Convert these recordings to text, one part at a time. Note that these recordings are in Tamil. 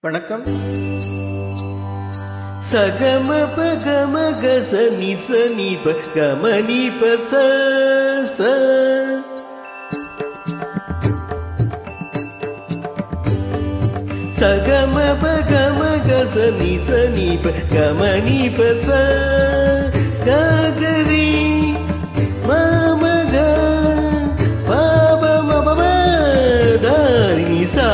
வணக்கம். சகம பகம கச நிச நிப கம நிப ச சகம பகம கச நிச நிப கம நிப ச ககரி மமக பாப மபம தாரி சா.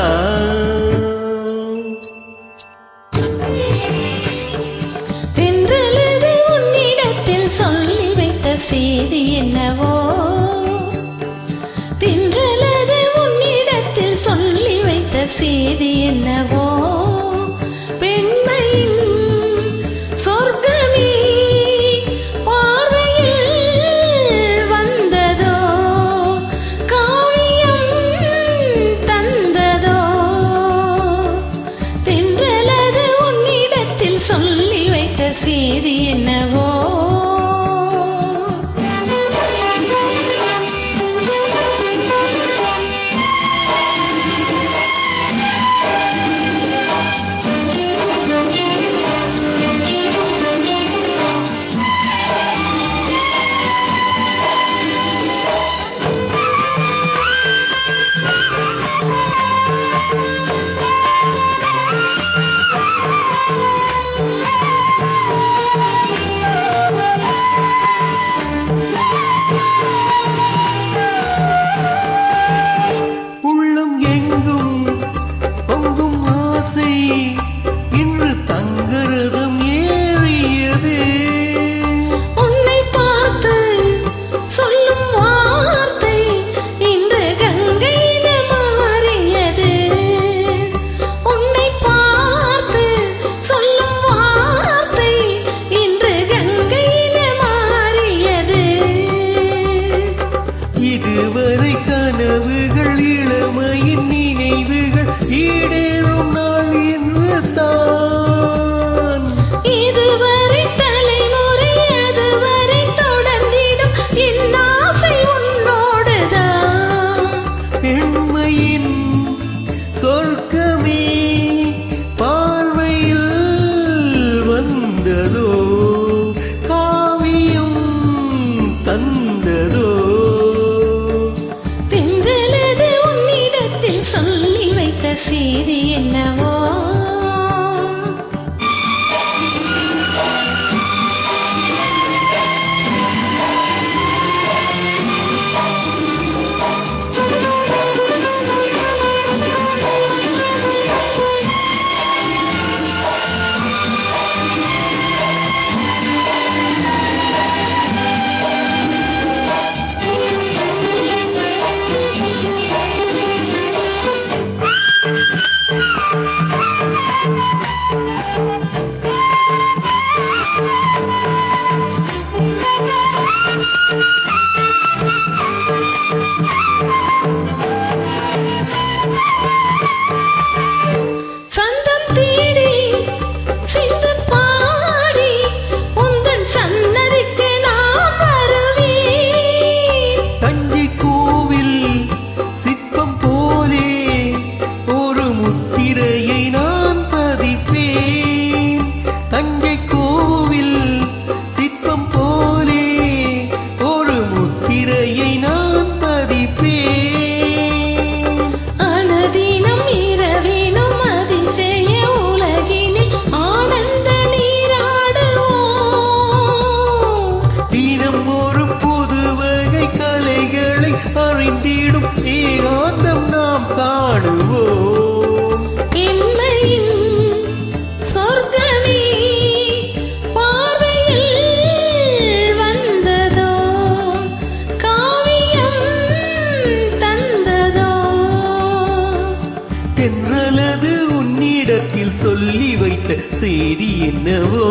செய்தி என்னவோ தின்றலது உன்னிடத்தில் சொல்லி வைத்த செய்தி என்னவோ பெண்மையின் சொர்க்கமே பார்வையில் வந்ததோ காவியம் தந்ததோ தின்றலது உன்னிடத்தில் சொல்லி வைத்த செய்தி என்னவோ. இதுவரை கனவுகள் இளமையின் நினைவுகள் ஈடேறும் நாள் என்று தான். இதுவரை தலைமுறை அதுவரை தொடர்ந்திடும் என் ஆசை உன்னோடுதான். பெண்மையின் சொர்க்கமே பார்வையில் வந்ததோ காவியம் தந்ததோ சொல்லி வைத்த செய்தி என்னவோ. சந்தம் தேடி சிந்து பாடி உந்தன் சன்னதிக்கு நான் வருவேன். தஞ்சை கோவில் சிற்பம் போலே ஒரு முத்திரையை நான் பதிப்பேன். தஞ்சை கோவில் சிற்பம் போலே ஒரு முத்திரையை நான் பதிப்பேன். அனதினம் இரவினும் அதிசய உலகினில் ஆனந்த நீராடுவோம். தினம் ஒரு புது வகை கலைகளை அறிந்திடும் ஏகாந்தம் நாம் காணுவோம். என்னையின் சொர்க்கமே பார்வையில் வந்ததோ காவியம் தந்ததோ தென்றலது உன்னிடத்தில் சொல்லி வைத்த செய்தி என்னவோ.